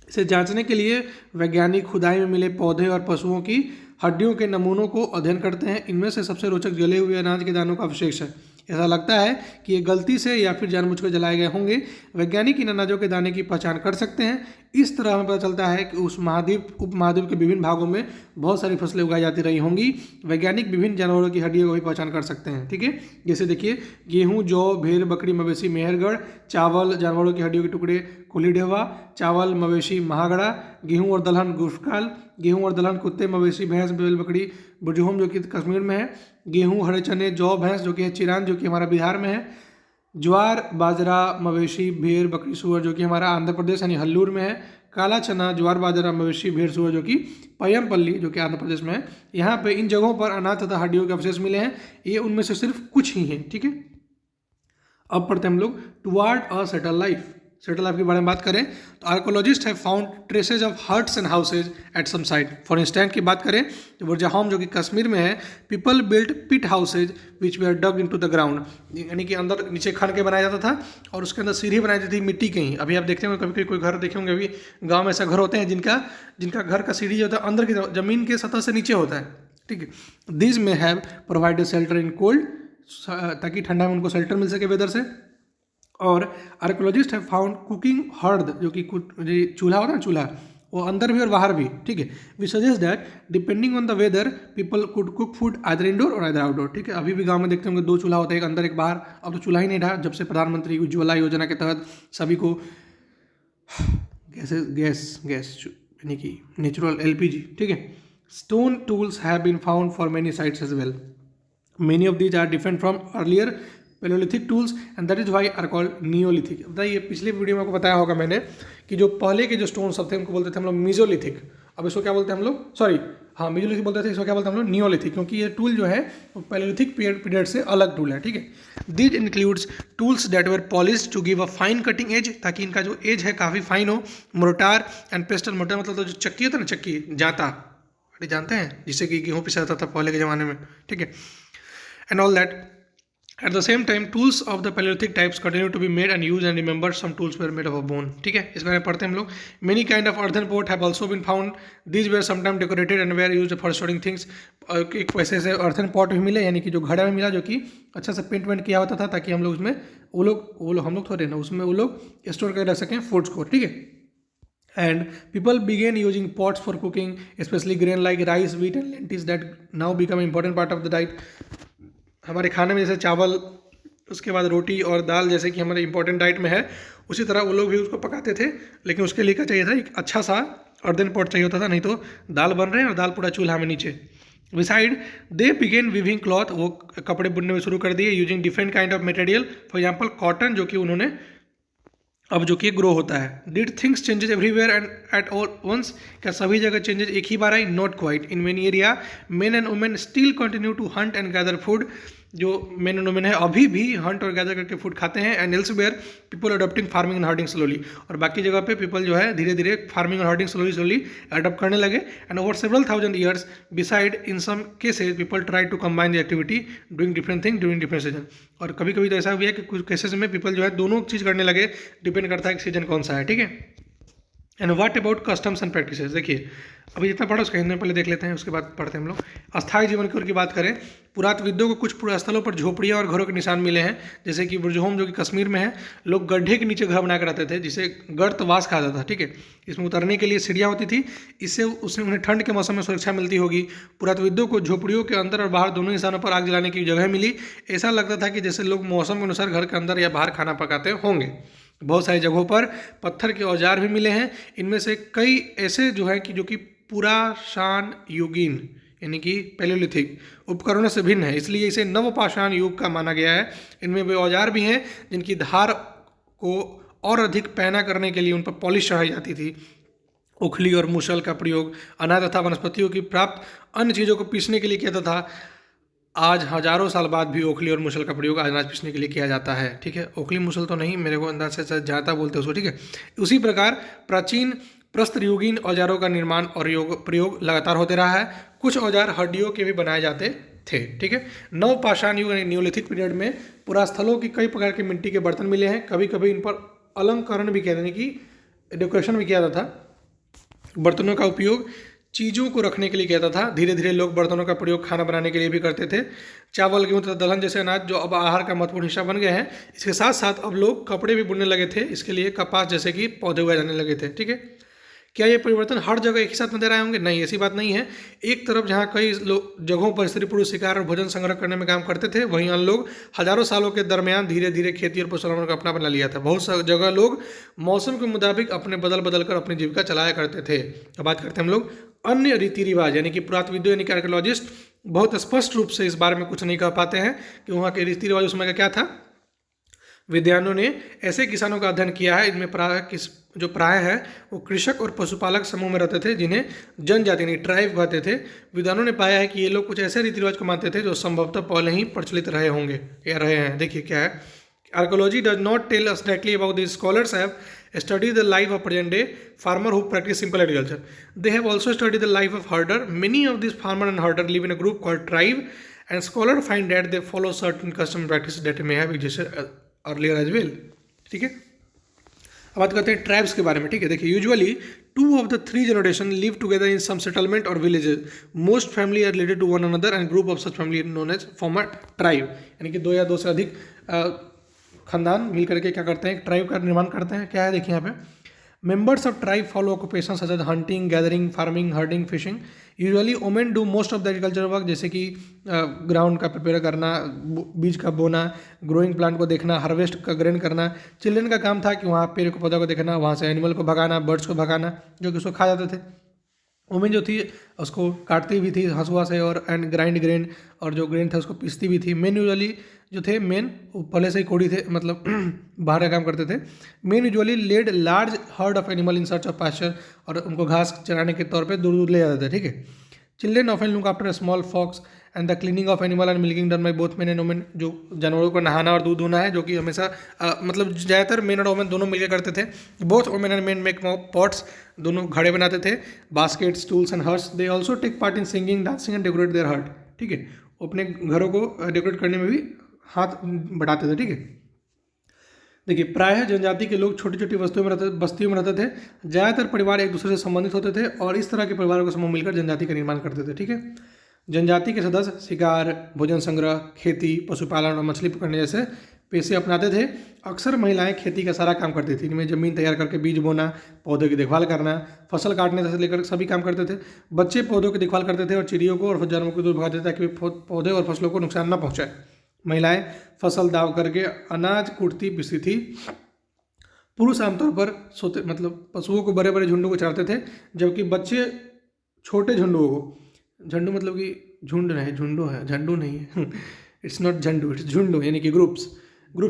इसे जांचने के लिए वैज्ञानिक खुदाई में मिले पौधे और पशुओं की हड्डियों के नमूनों को अध्ययन करते हैं। इनमें से सबसे रोचक जले हुए अनाज के दानों का अवशेष है। ऐसा लगता है कि ये गलती से या फिर जानबूझकर जलाए गए होंगे। वैज्ञानिक इन अनाजों के दाने की पहचान कर सकते हैं। इस तरह हमें पता चलता है कि उस उपमहाद्वीप के विभिन्न भागों में बहुत सारी फसलें उगाई जाती रही होंगी। वैज्ञानिक विभिन्न जानवरों की हड्डियों को भी पहचान कर सकते हैं। ठीक है, जैसे देखिए, गेहूँ, जौ, भेड़, बकरी, मवेशी मेहरगढ़, चावल, जानवरों की हड्डियों के टुकड़े कोलीडेवा, चावल, मवेशी महागड़ा, गेहूँ और दलहन गुफकाल, गेहूँ और दलहन कुत्ते, मवेशी, भैंस, बैल, बकरी बुरजहोम जो कि कश्मीर में है, गेहूँ, हरे चने, जौ, भैंस जो कि है चिरान जो कि हमारा बिहार में है, ज्वार, बाजरा, मवेशी, भेड़, बकरी, सूअर जो कि हमारा आंध्र प्रदेश यानी हल्लूर में है, काला चना, ज्वार, बाजरा, मवेशी, भेड़, सूअर जो कि पय्यमपल्ली जो कि आंध्र प्रदेश में है। यहाँ पे इन जगहों पर अनाज तथा हड्डियों के अवशेष मिले हैं। ये उनमें से सिर्फ कुछ ही हैं। ठीक है, अब पढ़ते हैं हम लोग toward a settle life. Settle life के बारे में बात करें तो archaeologist have found traces of huts and houses at some site. For instance की बात करें तो बुरजाहोम जो कि कश्मीर में है, people built pit houses which we are dug into the ground, यानी कि अंदर नीचे खन के बनाया जाता था और उसके अंदर सीढ़ी बनाई जाती थी मिट्टी की ही। अभी आप देखते होंगे कभी कोई घर देखे होंगे, अभी गाँव में ऐसा घर होते हैं जिनका घर का सीढ़ी जो होता है अंदर की जमीन के सतह से नीचे होता है। ठीक है, दिस में have provided shelter in cold, ताकि ठंडा में उनको शेल्टर मिल सके वेदर से। और archaeologist have found cooking Hard जो कि चूल्हा होता है ना, चूल्हा, वो अंदर भी और बाहर भी। ठीक है, we suggest that depending on the weather people could cook food either indoor or either outdoor. ठीक है, अभी भी गांव में देखते होंगे 2 चूल्हा होता है, एक अंदर एक बाहर। अब तो चूल्हा ही नहीं रहा, जब से प्रधानमंत्री उज्ज्वला योजना के तहत सभी को गैस यानी कि नेचुरल LPG। ठीक है, stone tools have been found for many sites as well. Many of these are different from earlier paleolithic tools and that is why are called neolithic. बताइए, पिछले वीडियो में आपको बताया होगा मैंने कि जो पहले के जो स्टोन सब थे उनको बोलते थे हम लोग मीजोलिथिक, अब इसको क्या बोलते हैं हम लोग, सॉरी हाँ मेसोलिथिक बोलते थे, इसको क्या बोलते हैं हम लोग, नियोलिथिक, क्योंकि ये टूल जो है वो पैलेलिथिक पीरियड से अलग टूल है, ठीक है। These includes tools that were polish to give a fine cutting edge, ताकि इनका जो एज है काफ़ी फाइन हो। मोर्टार एंड पेस्टल, मोर्टार मतलब तो जो चक्की होता है ना, चक्की जाता, अरे जानते हैं, जिससे कि गेहूँ पिसा जाता था पहले के ज़माने में, ठीक है, and all that. At the same time, tools of the Paleolithic types continue to be made and used, and remember, some tools were made of a bone. ठीक है, इस बारे में पढ़ते हैं हम लोग। Many kind of earthen pot have also been found. These were sometimes decorated and were used for storing things. एक वैसे से earthen pot भी मिले, यानी कि जो घड़ा में मिला, जो कि अच्छा से पेंट वेंट किया होता था, ताकि हम लोग उसमें वो लोग हम लोग थोड़े ना उसमें वो लोग स्टोर कर रख सकें फूड्स को, ठीक है। And people began using pots for cooking, especially grain like rice, wheat and lentils that now become an important part of the diet. हमारे खाने में जैसे चावल, उसके बाद रोटी और दाल जैसे कि हमारे इंपॉर्टेंट डाइट में है, उसी तरह वो लोग भी उसको पकाते थे, लेकिन उसके लिए क्या चाहिए था, एक अच्छा सा अर्दन पॉट चाहिए होता था, नहीं तो दाल बन रहे हैं और दाल पूरा चूल्हा में नीचे। Beside they began weaving cloth, वो कपड़े बुनने में शुरू कर दिए, using different kind of material, for example cotton, जो कि उन्होंने अब जो कि ग्रो होता है। Did things changes everywhere and at all once, क्या सभी जगह चेंजेस एक ही बार आई? Not quite. In many area men and women still continue to hunt and gather food, जो मेन एंड वुमेन है अभी भी हंट और गैदर करके फूड खाते हैं। And elsewhere people adopting farming and herding slowly, और बाकी जगह पे पीपल जो है धीरे धीरे फार्मिंग और हर्डिंग स्लोली अडॉप्ट करने लगे। And over several thousand years beside in some cases people try to combine the activity doing different thing during different season, और कभी कभी तो ऐसा हुआ है कि कुछ केसेस में पीपल जो है दोनों चीज़ करने लगे, डिपेंड करता है कि सीजन कौन सा है, ठीक है। And what about customs and practices, देखिए अभी जितना पढ़ा उसका हिंदी में पहले देख लेते हैं, उसके बाद पढ़ते हैं हम लोग। अस्थायी जीवन की ओर की बात करें, पुरातत्वविदों को कुछ स्थलों पर झोपड़ियाँ और घरों के निशान मिले हैं, जैसे कि बुर्जहोम जो कि कश्मीर में है, लोग गड्ढे के नीचे घर बना कर रहते थे, जिसे गर्तवास कहा जाता था, ठीक है। इसमें उतरने के लिए सीढ़ियाँ होती थी, इससे उसमें उन्हें ठंड के मौसम में सुरक्षा मिलती होगी। पुरातत्वविदों को झोपड़ियों के अंदर और बाहर दोनों स्थानों पर आग जलाने की जगह मिली, ऐसा लगता था कि जैसे लोग मौसम के अनुसार घर के अंदर या बाहर खाना पकाते होंगे। बहुत सारी जगहों पर पत्थर के औजार भी मिले हैं, इनमें से कई ऐसे जो है कि जो कि पुराशान युगीन यानी कि पैलेलिथिक उपकरणों से भिन्न है, इसलिए इसे नवपाषाण युग का माना गया है। इनमें वे औजार भी हैं जिनकी धार को और अधिक पैना करने के लिए उन पर पॉलिश चढ़ाई जाती थी। उखली और मूसल का प्रयोग अनाज तथा वनस्पतियों की प्राप्त अन्य चीज़ों को पीसने के लिए किया था। आज हजारों साल बाद भी ओखली और मुसल का प्रयोग अनाज पीसने के लिए किया जाता है, ठीक है। ओखली मुसल तो नहीं, मेरे को अंदाज से जाता बोलते हैं उसको, ठीक है। उसी प्रकार प्राचीन प्रस्तरयुगीन औजारों का निर्माण और प्रयोग लगातार होते रहा है। कुछ औजार हड्डियों के भी बनाए जाते थे, ठीक है। नवपाषाण युग यानी न्यूलिथिक पीरियड में पुरास्थलों की कई प्रकार के मिट्टी के बर्तन मिले हैं, कभी कभी इन पर अलंकरण भी कहते हैं कि डेकोरेशन भी किया जाता था। बर्तनों का उपयोग चीज़ों को रखने के लिए किया जाता था। धीरे धीरे लोग बर्तनों का प्रयोग खाना बनाने के लिए भी करते थे। चावल, गेहूं तथा दलहन जैसे अनाज जो अब आहार का महत्वपूर्ण हिस्सा बन गए हैं, इसके साथ साथ अब लोग कपड़े भी बुनने लगे थे, इसके लिए कपास जैसे कि पौधे उगाए जाने लगे थे, ठीक है। क्या ये परिवर्तन हर जगह एक ही साथ नजर आए होंगे? नहीं, ऐसी बात नहीं है। एक तरफ जहाँ कई जगहों पर स्त्री पुरुष शिकार और भोजन संग्रह करने में काम करते थे, वहीं अन्य लोग हजारों सालों के दरमियान धीरे धीरे खेती और पशुपालन को अपना बना लिया था। बहुत सी जगह लोग मौसम के मुताबिक अपने बदल कर अपनी जीविका चलाया करते थे। अब बात करते हैं हम लोग अन्य रीति रिवाज, यानी कि पुरातत्वविदों यानी कि आर्कियोलॉजिस्ट बहुत स्पष्ट रूप से इस बारे में कुछ नहीं कह पाते हैं कि वहाँ के रीति रिवाज उस समय का क्या था। विद्वानों ने ऐसे किसानों का अध्ययन किया है, इनमें प्राय है वो कृषक और पशुपालक समूह में रहते थे, जिन्हें जनजाति यानी ट्राइब कहते थे। विद्वानों ने पाया है कि ये लोग कुछ ऐसे रीति रिवाज को मानते थे जो संभवतः पहले ही प्रचलित रहे होंगे या रहे हैं। देखिए क्या है, archaeology does not tell us directly about this. Scholars have studied the life of present day farmer who practice simple agriculture. They have also studied the life of herder. Many of these farmer and herder live in a group called tribe, and scholars find that they follow certain custom practices that may have existed earlier as well. ठीक है, अब बात करते हैं tribes के बारे में, ठीक है। देखिए usually 2 of the 3 generation live together in some settlement or villages. Most family are related to one another and group of such family known as form a tribe. यानी कि 2 या 2 से अधिक खानदान मिल करके क्या करते हैं, एक ट्राइब का निर्माण करते हैं। क्या है देखिए यहाँ पे, members of tribe follow occupation such as hunting, gathering, farming, herding, fishing. Usually women do most of the agriculture work, जैसे कि ग्राउंड का प्रिपेयर करना, बीज का बोना, ग्रोइंग प्लांट को देखना, हार्वेस्ट का ग्रेन करना। चिल्ड्रन का काम था कि वहाँ पेड़ को पौधा को देखना, वहाँ से एनिमल को भगाना, बर्ड्स को भगाना जो कि उसको खा जाते थे। वुमेन जो थी उसको काटती भी थी हंसुआ से और एंड ग्राइंड ग्रेन, और जो ग्रेन था उसको पीसती भी थी। मेन यूजुअली जो थे मेन वो पहले से ही कोढ़ी थे, मतलब बाहर का काम करते थे। Men usually led large herd of animal in search of pasture, और उनको घास चराने के तौर पे दूर दूर ले जाते थे, ठीक है। Children often look after small flocks and the cleaning of animal and milking done by both men and women. जो जानवरों को नहाना और दूध दूहना है, जो कि हमेशा मतलब ज़्यादातर मेन और वुमेन दोनों मिलकर करते थे। Both women and men make pots, दोनों घड़े बनाते थे, baskets, tools and huts. They also take part in singing, dancing and decorate their hut, ठीक है। वो अपने घरों को डेकोरेट करने में भी हाथ बढ़ाते थे, ठीक है। देखिए, प्रायः जनजाति के लोग छोटी छोटी बस्तियों में रहते थे। ज़्यादातर परिवार एक दूसरे से संबंधित होते थे और इस तरह के परिवारों का समूह मिलकर जनजाति का निर्माण करते थे, ठीक है। जनजाति के सदस्य शिकार, भोजन संग्रह, खेती, पशुपालन और मछली पकड़ने जैसे पेशे अपनाते थे। अक्सर महिलाएं खेती का सारा काम करती थी। इनमें जमीन तैयार करके बीज बोना, पौधों की देखभाल करना, फसल काटने से लेकर सभी काम करते थे। बच्चे पौधों की देखभाल करते थे और चिड़ियों को और जानवरों को दूर भगाते थे ताकि पौधे और फसलों को नुकसान न पहुंचाए। महिलाएं फसल दाव करके अनाज कूटती पिसती थी। पुरुष आमतौर पर सोते मतलब पशुओं को बड़े बड़े झुंडों को चराते थे, जबकि बच्चे छोटे झुंडुओं को, झंडू मतलब कि झुंड नहीं, झुंडू है, झंडू नहीं है इट्स नॉट झंडू, इट्स झुंडू, यानी कि ग्रुप्स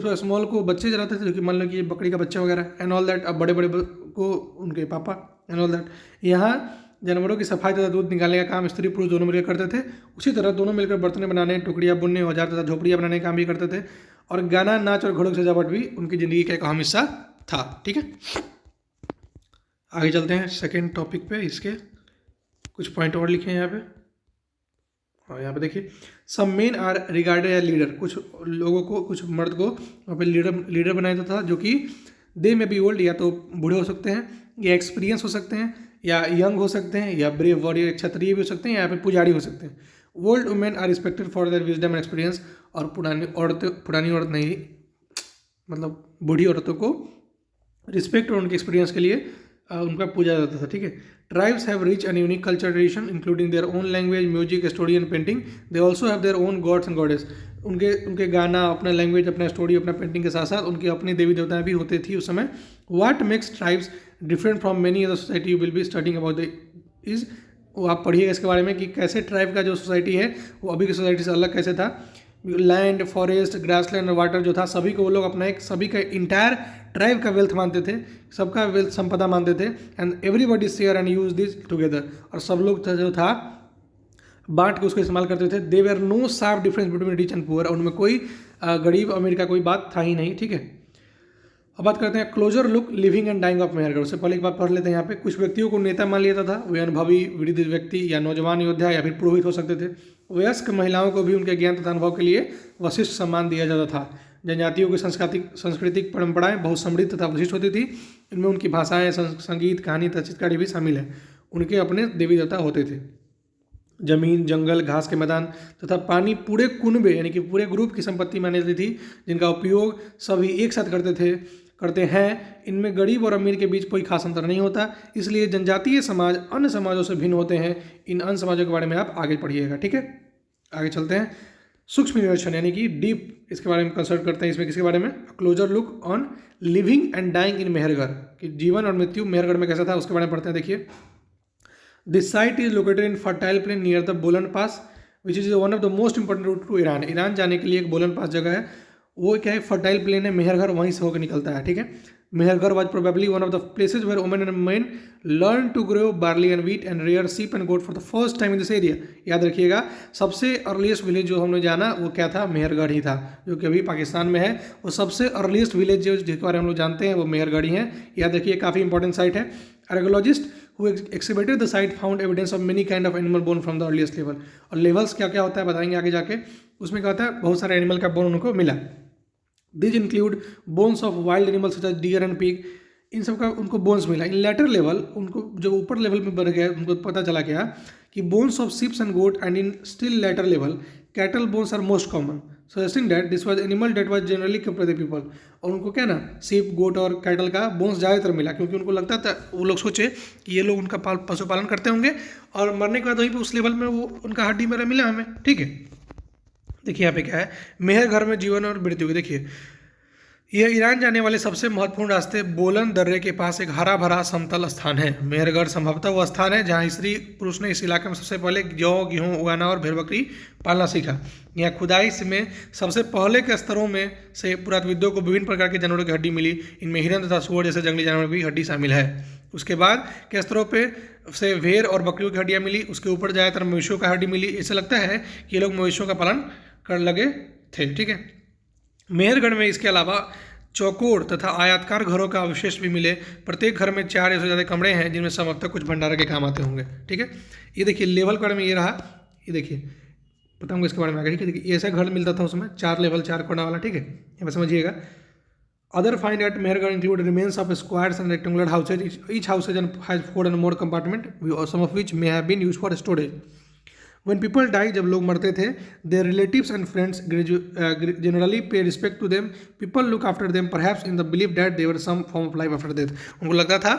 ऑफ स्मॉल को बच्चे चलाते थे, जो कि मान लो कि ये बकरी का बच्चा वगैरह एंड ऑल दैट। अब बड़े बड़े को उनके पापा एंड ऑल दैट। यहाँ जानवरों की सफाई तथा दूध निकालने का काम स्त्री पुरुष दोनों मिलकर करते थे। उसी तरह दोनों मिलकर बर्तन बनाने, टुकड़ियाँ बुनने, औजार तथा झोपड़ियाँ बनाने का काम भी करते थे। और गाना, नाच और घोड़ों की सजावट भी उनकी ज़िंदगी का एक अहम हिस्सा था, ठीक है। आगे चलते हैं सेकेंड टॉपिक पे। इसके कुछ पॉइंट और लिखे हैं यहाँ पे, और यहाँ पे देखिए, some men are regarded as leader. कुछ लोगों को, कुछ मर्द को वहाँ पे लीडर बनाया जाता था, जो कि दे में बी ओल्ड, या तो बूढ़े हो सकते हैं, या एक्सपीरियंस हो सकते हैं, या यंग हो सकते हैं, या ब्रेव वॉरियर क्षत्रिय भी हो सकते हैं, या फिर पुजारी हो सकते हैं। Old women are respected for their wisdom and experience. और पुरानी औरत नहीं, मतलब बूढ़ी औरतों को रिस्पेक्ट और उनके एक्सपीरियंस के लिए उनका पूजा जाता था, ठीक है। Tribes have rich and unique culture tradition including their own language, music, story and painting. They also have their own gods and goddess. उनके गाना, अपना लैंग्वेज, अपना स्टोरी, अपना पेंटिंग के साथ साथ उनकी अपनी देवी देवताएं भी होते थी उस समय। What makes tribes different from many other society you will be studying about the is. वो आप पढ़िएगा इसके बारे में कि कैसे ट्राइब का जो सोसाइटी है वो अभी की सोसाइटी से अलग कैसे था। लैंड, फॉरेस्ट, ग्रासलैंड और वाटर जो था, सभी को वो लोग अपना एक, सभी का इंटायर ट्राइब का वेल्थ मानते थे, सबका वेल्थ संपदा मानते थे। And everybody share and use this together. और सब लोग जो था बांट के उसको इस्तेमाल करते थे। They were no sharp difference between rich and poor. उनमें कोई गरीब अमीर का कोई बात था ही नहीं, ठीक है। अब बात करते हैं closer look living and dying of Mehrgarh. उससे पहले एक बात पढ़ लेते हैं यहाँ पे। कुछ व्यक्तियों को नेता मान लिया जाता था। वे अनुभवी वृद्ध व्यक्ति या नौजवान योद्धा या फिर पुरोहित हो सकते थे। वयस्क महिलाओं को भी उनके ज्ञान तथा अनुभव के लिए वशिष्ठ सम्मान दिया जाता था। जनजातियों की सांस्कृतिक परंपराएं बहुत समृद्ध तथा विशिष्ट होती थी। इनमें उनकी भाषाएं, संगीत, कहानी तथा चित्रकारी भी शामिल है। उनके अपने देवी देवता होते थे। जमीन, जंगल, घास के मैदान तथा पानी पूरे कुनबे यानी कि पूरे ग्रुप की संपत्ति मानी जाती थी, जिनका उपयोग सभी एक साथ करते हैं। इनमें गरीब और अमीर के बीच कोई खास अंतर नहीं होता। इसलिए जनजातीय समाज अन्य समाजों से भिन्न होते हैं। इन अन्य समाजों के बारे में आप आगे पढ़िएगा, ठीक है। आगे चलते हैं। सूक्ष्म निरीक्षण यानी कि डीप, इसके बारे में कंसल्ट करते हैं। इसमें किसके बारे में? Closer look on living and dying in Mehrgarh, कि जीवन और मृत्यु मेहरगढ़ में कैसा था उसके बारे में पढ़ते हैं। देखिए, this site is located in fertile plain near the Bolan pass which is one of the most important route to Iran. Iran जाने के लिए एक बोलन पास जगह है, वो क्या है, फर्टाइल प्लेन है, मेहरगढ़ वहीं से होकर निकलता है, ठीक है। Mehrgarh was probably one of the places where women and men learn to grow barley and wheat and rear sheep and goat for the first time in this area. याद रखिएगा, सबसे अर्लीस्ट विलेज जो हमने जाना वो क्या था, मेहरगढ़ ही था, जो कि अभी पाकिस्तान में है। वो सबसे अर्लीस्ट विलेज जो जिसके बारे में हम लोग जानते हैं वो मेहरगढ़ ही है। याद रखिए, काफ़ी इंपॉर्टेंट साइट है। Archaeologist who exhibited the site found evidence of many kind of animal bone from the earliest level। और लेवल्स क्या क्या होता है बताएंगे आगे जाके। उसमें क्या होता है, बहुत सारे एनिमल का बोन उनको मिला। These include bones of wild animals such as deer and pig। इन सब का उनको बोन्स मिला। इन लेटर लेवल, उनको जो ऊपर लेवल में बढ़ गया उनको पता चला क्या कि bones of sheep and goat and in still later level cattle bones are most common, suggesting that this was animal that was generally kept by the people. और उनको क्या ना, शिप, गोट और कैटल का बोन्स ज़्यादातर मिला, क्योंकि उनको लगता था, वो लोग सोचे कि ये लोग उनका पशुपालन करते होंगे और मरने के बाद वहीं पर उस लेवल में वो उनका हड्डी मेरा मिला हमें, ठीक है। देखिए यहाँ पे क्या है, मेहरगढ़ में जीवन और मृत्यु की। देखिए यह ईरान जाने वाले सबसे महत्वपूर्ण रास्ते बोलन दर्रे के पास एक हरा भरा समतल स्थान है। मेहरगढ़ संभवतः वह स्थान है जहां स्त्री पुरुष ने इस इलाके में सबसे पहले जौ गेहूं उगाना और भेड़ बकरी पालना सीखा। यहाँ खुदाई में सबसे पहले के स्तरों में से पुरातत्वविदों को विभिन्न प्रकार के जानवरों की हड्डी मिली। इनमें हिरन तथा सुअर जैसे जंगली जानवरों की हड्डी शामिल है। उसके बाद के स्तरों पे से भेड़ और बकरियों की हड्डियाँ मिली। उसके ऊपर ज़्यादातर मवेशियों का हड्डी मिली। ऐसा लगता है कि ये लोग मवेशियों का पालन कर लगे थे। ठीक है। मेहरगढ़ में इसके अलावा चौकोर तथा आयताकार घरों का अवशेष भी मिले। प्रत्येक घर में 4 या से ज़्यादा कमरे हैं जिनमें संभवतः कुछ भंडारे के काम आते होंगे। ठीक है। ये देखिए लेवल के बारे में ये रहा। ये देखिए बताऊंगा इसके बारे में आगे। ठीक है। देखिए ऐसा घर मिलता था उसमें 4 लेवल 4 कोना वाला। ठीक है। यहाँ पर समझिएगा। Other finds at Mehrgarh include remains of squares and rectangular houses. Each house has 4 and more compartment, some of which may have been used for storage. When people die, जब लोग मरते थे, their relatives and friends generally pay respect to them. People look after them, perhaps in the belief that there was some form of life after death. उनको लगता था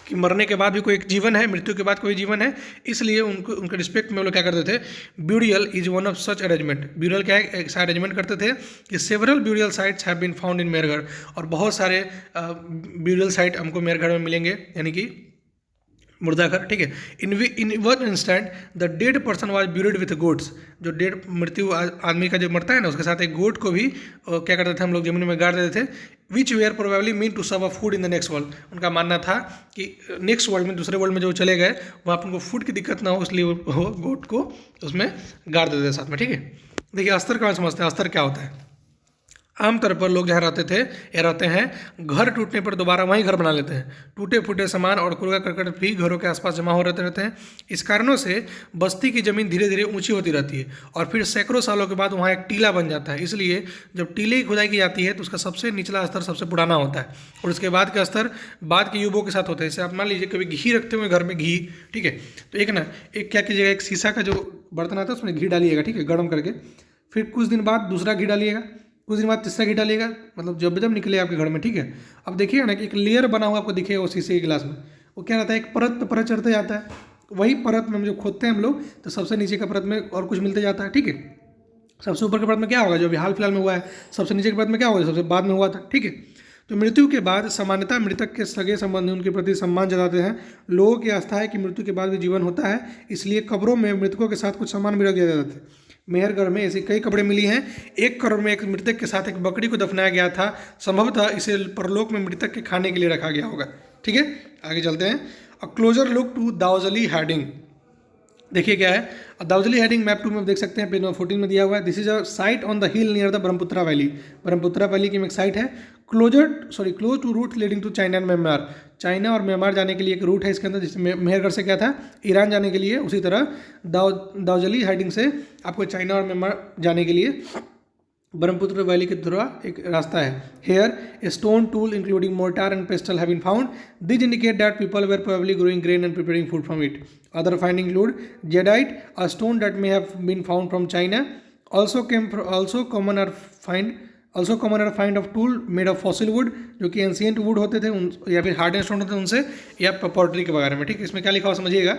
कि मरने के बाद भी कोई एक जीवन है, मृत्यु के बाद कोई जीवन है, इसलिए उनके रिस्पेक्ट में वो लोग क्या करते थे। Burial is one of such arrangement. Burial क्या है, ऐसा अरेंजमेंट करते थे कि several burial sites have been found in Mehrgarh, और बहुत सारे ब्यूरियल साइट हमको मेहरगढ़ में मिलेंगे, यानी कि मुर्दाघर। ठीक है। In one instant the dead person was buried with goats. जो डेड मृत्यु आदमी का जो मरता है ना, उसके साथ एक गोट को भी क्या करते थे हम लोग, जमीन में गाड़ देते थे। Which were probably mean to serve food in the next world. उनका मानना था कि नेक्स्ट वर्ल्ड में, दूसरे वर्ल्ड में जो चले गए वहाँ पर उनको फूड की दिक्कत ना हो, इसलिए वो गोट को उसमें गाड़ देते थे साथ में। ठीक है। देखिए अस्तर कहाँ समझते हैं, अस्तर क्या होता है। आमतौर पर लोग जहाँ रहते थे या रहते हैं, घर टूटने पर दोबारा वहीं घर बना लेते हैं। टूटे फूटे सामान और कूड़ा करकट भी घरों के आसपास जमा हो रहते हैं। इस कारणों से बस्ती की ज़मीन धीरे धीरे ऊंची होती रहती है और फिर सैकड़ों सालों के बाद वहाँ एक टीला बन जाता है। इसलिए जब टीले की खुदाई की जाती है तो उसका सबसे निचला स्तर सबसे पुराना होता है और उसके बाद का स्तर बाद के युगों के साथ होता है। जैसे आप मान लीजिए कभी घी रखते हुए घर में घी, ठीक है, तो एक क्या कीजिएगा, एक शीशा का जो बर्तन आता है उसमें घी डालिएगा, ठीक है, गर्म करके। फिर कुछ दिन बाद दूसरा घी डालिएगा, कुछ दिन बाद तीसरा घी डालिएगा, मतलब जब जब निकले आपके घर में। ठीक है। अब देखिएगा ना कि एक लेयर बना हुआ आपको दिखेगा वो शीशे के गिलास में, वो क्या रहता है, एक परत पे परत चढ़ते जाता है। वही परत में जो खोदते हैं हम लोग तो सबसे नीचे का परत में और कुछ मिलते जाता है। ठीक है। सबसे ऊपर के परत में क्या होगा, जो अभी हाल फिलहाल में हुआ है, सबसे नीचे के परत में क्या होगा, सबसे बाद में हुआ था। ठीक है। तो मृत्यु के बाद सामान्यतः मृतक के सगे संबंधी उनके प्रति सम्मान जताते हैं। लोगों की आस्था है कि मृत्यु के बाद भी जीवन होता है, इसलिए कब्रों में मृतकों के साथ कुछ सामान भी रख दिया जाता है। मेहरगढ़ में ऐसी कई कब्रें मिली हैं। एक कब्र में एक मृतक के साथ एक बकरी को दफनाया गया था। संभवतः इसे परलोक में मृतक के खाने के लिए रखा गया होगा। ठीक है। आगे चलते हैं। अ क्लोजर लुक टू दाउजली हेडिंग। देखिए क्या है, दाउजली हेडिंग मैप 2 में देख सकते हैं, पेज नंबर 14 में दिया हुआ है। This is a site on the hill near the Brahmaputra valley. Brahmaputra valley की एक साइट है। Close to route leading to China and Myanmar. China और म्यांमार जाने के लिए एक रूट है इसके अंदर, जिसमें मेहरगढ़ से क्या था, ईरान जाने के लिए। उसी तरह दाउजली हेडिंग से आपको चाइना और म्यांमार जाने के लिए ब्रह्मपुत्र वैली के द्वारा एक रास्ता है। Here a stone tool including mortar and pestle have been found. This indicate that people were probably growing grain and preparing food from it. Other find include jadeite, a stone that may have been found from China. Also common are find of tool made of fossil wood, जो कि ancient would होते थे उन, या फिर hard and stone होते थे उनसे, या पॉटरी के वगैरह में। ठीक है। इसमें क्या लिखा हुआ समझिएगा।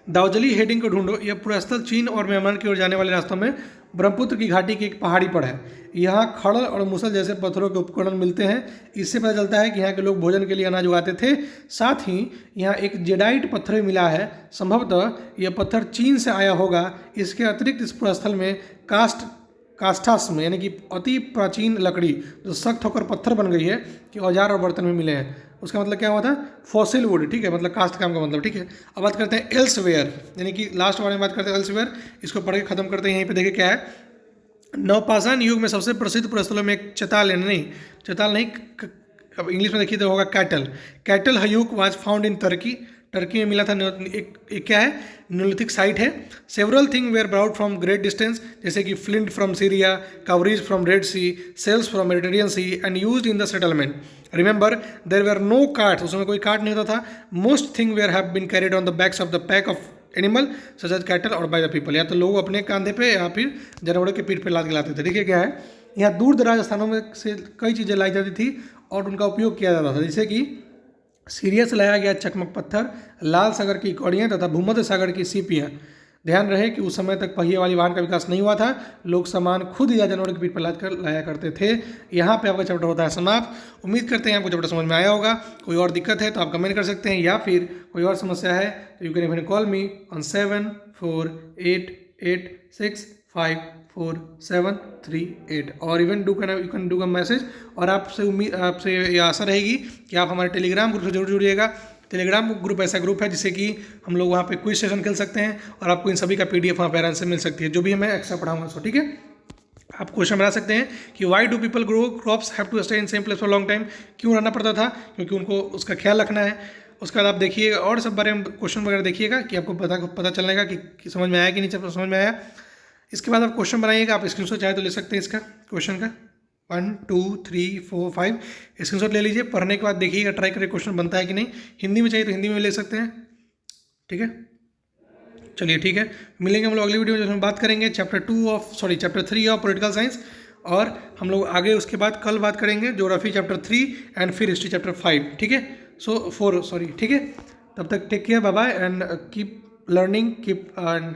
दाउजली हेडिंग को ढूंढो। यह पुरास्थल चीन और म्यांमार की ओर जाने वाले रास्तों में ब्रह्मपुत्र की घाटी की एक पहाड़ी पर है। यहाँ खड़ल और मुसल जैसे पत्थरों के उपकरण मिलते हैं। इससे पता चलता है कि यहाँ के लोग भोजन के लिए अनाज उगाते थे। साथ ही यहाँ एक जेडाइट पत्थर मिला है। संभवतः यह पत्थर चीन से आया होगा। इसके अतिरिक्त इस पुरास्थल में काष्ठास में, यानी कि अति प्राचीन लकड़ी जो सख्त होकर पत्थर बन गई है, कि औजार और बर्तन में मिले हैं। उसका मतलब क्या हुआ था, फॉसिल वुड। ठीक है, मतलब कास्ट काम का मतलब। ठीक है। अब बात करते हैं एल्सवेयर, यानी कि लास्ट बारे में बात करते हैं एल्सवेयर। इसको पढ़ के खत्म करते हैं। यहीं पे देखिए क्या है, नवपाषाण युग में सबसे प्रसिद्ध पुरास्थलों में एक चताल नहीं, अब इंग्लिश में देखिए तो होगा Catal Huyuk was found in Turkey में मिला था। एक क्या है, न्यूलिथिक साइट है। Several thing were brought from great distance, जैसे कि flint from Syria, cowries from Red Sea, shells from Mediterranean Sea and used in the settlement. Remember there were no carts, उसमें कोई कार्ट नहीं होता था। Most thing were have been carried on the backs of the pack of animal such as cattle और bye the people, या तो लोग अपने कांधे पे या फिर जानवरों के पीठ पे लाद के लाते थे। देखिए क्या है, यहाँ दूर दराज स्थानों में से कई चीज़ें लाई जाती थी और उनका उपयोग किया जाता था, जैसे कि सीरिया से लाया गया चकमक पत्थर, लाल सागर की कौड़ियाँ तथा भूमध्य सागर की सीपियाँ। ध्यान रहे कि उस समय तक पहिए वाली वाहन का विकास नहीं हुआ था, लोग सामान खुद या जानवरों की पीठ पर लाद कर लाया करते थे। यहाँ पे आपका चैप्टर होता है समाप्त। उम्मीद करते हैं आपको चैप्टर समझ में आया होगा। कोई और दिक्कत है तो आप कमेंट कर सकते हैं, या फिर कोई और समस्या है तो you can even call me on 7488654738 और even you can do a message. और आपसे ये आशा रहेगी कि आप हमारे टेलीग्राम ग्रुप से जरूर जुड़िएगा। टेलीग्राम ग्रुप ऐसा ग्रुप है जिससे कि हम लोग वहाँ पे क्विज सेशन खेल सकते हैं और आपको इन सभी का PDF वहाँ पे आराम से मिल सकती है, जो भी मैं एक्स्ट्रा पढ़ाऊंगा। सो ठीक है, आप क्वेश्चन बना सकते हैं कि why do people grow crops have to stay in same place for long time. क्यों रहना पड़ता था? क्योंकि उनको उसका ख्याल रखना है। उसके बाद आप देखिएगा और सब बारे में क्वेश्चन वगैरह देखिएगा कि आपको पता चलेगा कि समझ में आया कि नहीं समझ में आया। इसके बाद आप क्वेश्चन बनाइएगा, आप स्क्रीनशॉट चाहे तो ले सकते हैं इसका क्वेश्चन का 1 2 3 4 5 स्क्रीनशॉट ले लीजिए। पढ़ने के बाद देखिएगा, ट्राई करिए क्वेश्चन बनता है कि नहीं। हिंदी में चाहिए तो हिंदी में ले सकते हैं, ठीक है। चलिए ठीक है, मिलेंगे हम लोग अगली वीडियो में जिसमें बात करेंगे चैप्टर 3 ऑफ पॉलिटिकल साइंस। और हम लोग आगे उसके बाद कल बात करेंगे ज्योग्राफी चैप्टर 3 एंड फिर हिस्ट्री चैप्टर 5, ठीक है। 4 ठीक है। तब तक take care, bye bye and keep learning and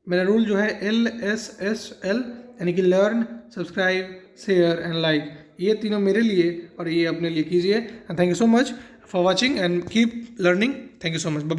मेरा रूल जो है LSSL यानी कि learn, subscribe, share and like, ये तीनों मेरे लिए और ये अपने लिए कीजिए। And thank you so much for watching and keep learning. Thank you so much, bye bye.